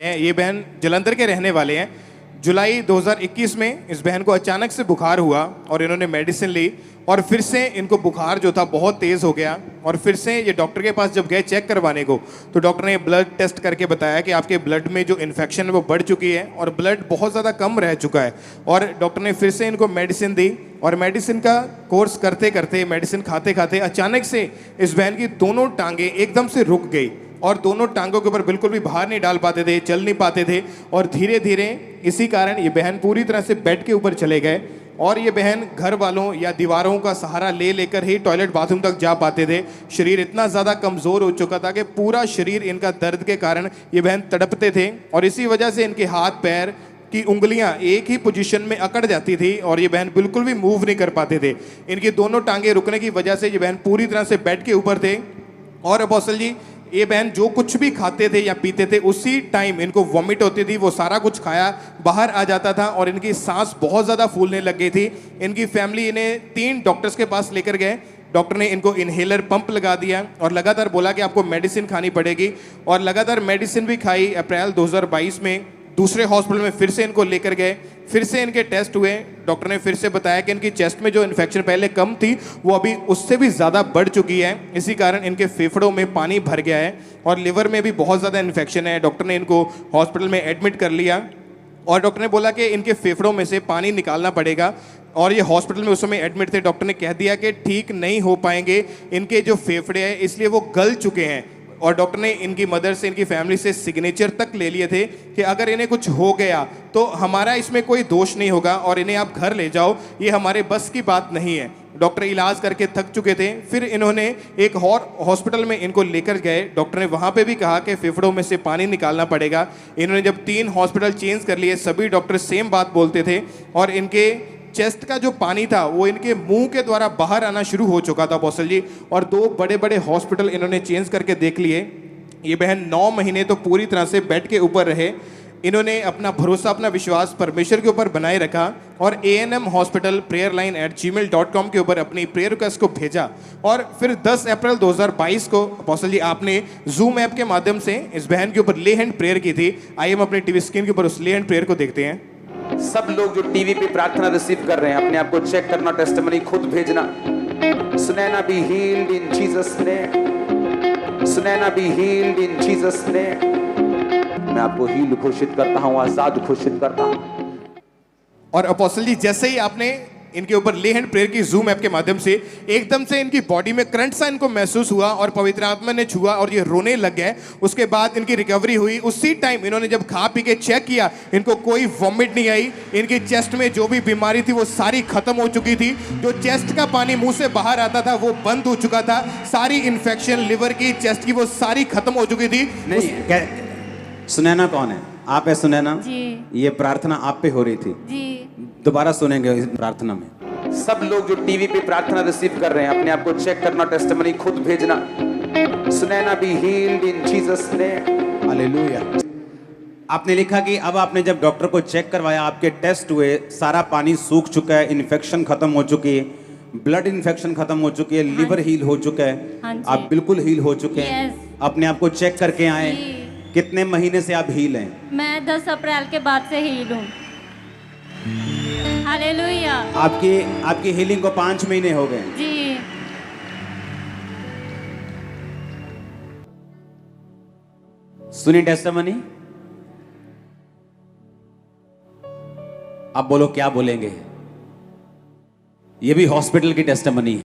ये बहन जलंधर के रहने वाले हैं। जुलाई 2021 में इस बहन को अचानक से बुखार हुआ और इन्होंने मेडिसिन ली और फिर से इनको बुखार जो था बहुत तेज़ हो गया। और फिर से ये डॉक्टर के पास जब गए चेक करवाने को, तो डॉक्टर ने ब्लड टेस्ट करके बताया कि आपके ब्लड में जो इन्फेक्शन है वो बढ़ चुकी है और ब्लड बहुत ज़्यादा कम रह चुका है। और डॉक्टर ने फिर से इनको मेडिसिन दी और मेडिसिन का कोर्स करते करते, मेडिसिन खाते खाते अचानक से इस बहन की दोनों टांगें एकदम से रुक गई और दोनों टांगों के ऊपर बिल्कुल भी बाहर नहीं डाल पाते थे, चल नहीं पाते थे। और धीरे धीरे इसी कारण ये बहन पूरी तरह से बेड के ऊपर चले गए और ये बहन घर वालों या दीवारों का सहारा ले लेकर ही टॉयलेट बाथरूम तक जा पाते थे। शरीर इतना ज़्यादा कमज़ोर हो चुका था कि पूरा शरीर इनका दर्द के कारण ये बहन तड़पते थे और इसी वजह से इनके हाथ पैर की उंगलियां एक ही पोजीशन में अकड़ जाती थी और ये बहन बिल्कुल भी मूव नहीं कर पाते थे। इनकी दोनों टांगें रुकने की वजह से ये बहन पूरी तरह से बेड के ऊपर थे। और अपोस्टल जी, ये बहन जो कुछ भी खाते थे या पीते थे उसी टाइम इनको वॉमिट होती थी, वो सारा कुछ खाया बाहर आ जाता था और इनकी सांस बहुत ज़्यादा फूलने लग गई थी। इनकी फैमिली इन्हें 3 डॉक्टर्स के पास लेकर गए। डॉक्टर ने इनको इनहेलर पंप लगा दिया और लगातार बोला कि आपको मेडिसिन खानी पड़ेगी और लगातार मेडिसिन भी खाई। अप्रैल 2022 में दूसरे हॉस्पिटल में फिर से इनको लेकर गए, फिर से इनके टेस्ट हुए। डॉक्टर ने फिर से बताया कि इनकी चेस्ट में जो इन्फेक्शन पहले कम थी वो अभी उससे भी ज़्यादा बढ़ चुकी है। इसी कारण इनके फेफड़ों में पानी भर गया है और लिवर में भी बहुत ज़्यादा इन्फेक्शन है। डॉक्टर ने इनको हॉस्पिटल में एडमिट कर लिया और डॉक्टर ने बोला कि इनके फेफड़ों में से पानी निकालना पड़ेगा। और ये हॉस्पिटल में उस समय एडमिट थे। डॉक्टर ने कह दिया कि ठीक नहीं हो पाएंगे, इनके जो फेफड़े हैं इसलिए वो गल चुके हैं। और डॉक्टर ने इनकी मदर से, इनकी फैमिली से सिग्नेचर तक ले लिए थे कि अगर इन्हें कुछ हो गया तो हमारा इसमें कोई दोष नहीं होगा और इन्हें आप घर ले जाओ, ये हमारे बस की बात नहीं है। डॉक्टर इलाज करके थक चुके थे। फिर इन्होंने एक और हॉस्पिटल में इनको लेकर गए। डॉक्टर ने वहाँ पे भी कहा कि फेफड़ों में से पानी निकालना पड़ेगा। इन्होंने जब 3 हॉस्पिटल चेंज कर लिए, सभी डॉक्टर सेम बात बोलते थे और इनके चेस्ट का जो पानी था वो इनके मुंह के द्वारा बाहर आना शुरू हो चुका था अपोस्टल जी। और 2 बड़े बड़े हॉस्पिटल इन्होंने चेंज करके देख लिए। ये बहन 9 महीने तो पूरी तरह से बेड के ऊपर रहे। इन्होंने अपना भरोसा, अपना विश्वास परमेश्वर के ऊपर बनाए रखा और ANM हॉस्पिटल prayerline@gmail.com के ऊपर अपनी प्रेयर रिक्वेस्ट को भेजा। और फिर 10 अप्रैल 2022 को अपोस्टल जी आपने जूम ऐप के माध्यम से इस बहन के ऊपर ले हैंड प्रेयर की थी। आइए हम अपनी टीवी स्क्रीन के ऊपर उस ले हैंड प्रेयर को देखते हैं। सब लोग जो टीवी पे प्रार्थना रिसीव कर रहे हैं, अपने आप को चेक करना, टेस्टिमनी खुद भेजना। Sunaina be healed in Jesus name, Sunaina be healed in Jesus name. मैं आपको हील घोषित करता हूं, आजाद घोषित करता हूं। और अपोस्टल जी, जैसे ही आपने इनके ऊपर ले हैंड प्रेयर की जूम ऐप के माध्यम से, एकदम से इनकी बॉडी में करंट सा इनको महसूस हुआ और पवित्र आत्मा ने छुआ और ये रोने लग गए। उसके बाद इनकी रिकवरी हुई। उसी टाइम इन्होंने जब खा पी के चेक किया, इनको कोई वॉमिट नहीं आई। इनकी चेस्ट में जो भी बीमारी थी वो सारी खत्म हो चुकी थी। जो चेस्ट का पानी मुंह से बाहर आता था वो बंद हो चुका था। सारी इन्फेक्शन लिवर की, चेस्ट की, वो सारी खत्म हो चुकी थी। नहीं, सुनैना कौन है? आप है सुनैना जी। ये प्रार्थना आप पे हो रही थी जी। दोबारा सुनेंगे इस प्रार्थना में। सब लोग जो टीवी पे प्रार्थना रिसीव कर रहे हैं, अपने आप को चेक करना, टेस्टिमनी खुद भेजना। Sunaina be healed in Jesus name. Hallelujah. आपने लिखा कि अब आपने जब डॉक्टर को चेक करवाया, आपके टेस्ट हुए, सारा पानी सूख चुका है, इन्फेक्शन खत्म हो चुकी है, ब्लड इन्फेक्शन खत्म हो चुकी है, लिवर हील हो चुका है, आप बिल्कुल हील हो चुके हैं। अपने आप को चेक करके आए। कितने महीने से आप हील हैं? मैं 10 अप्रैल के बाद से हील हूँ। हालेलुया। आपकी हीलिंग को 5 महीने हो गए। जी। सुनी टेस्टिमनी? अब बोलो क्या बोलेंगे? ये भी हॉस्पिटल की टेस्टिमनी है।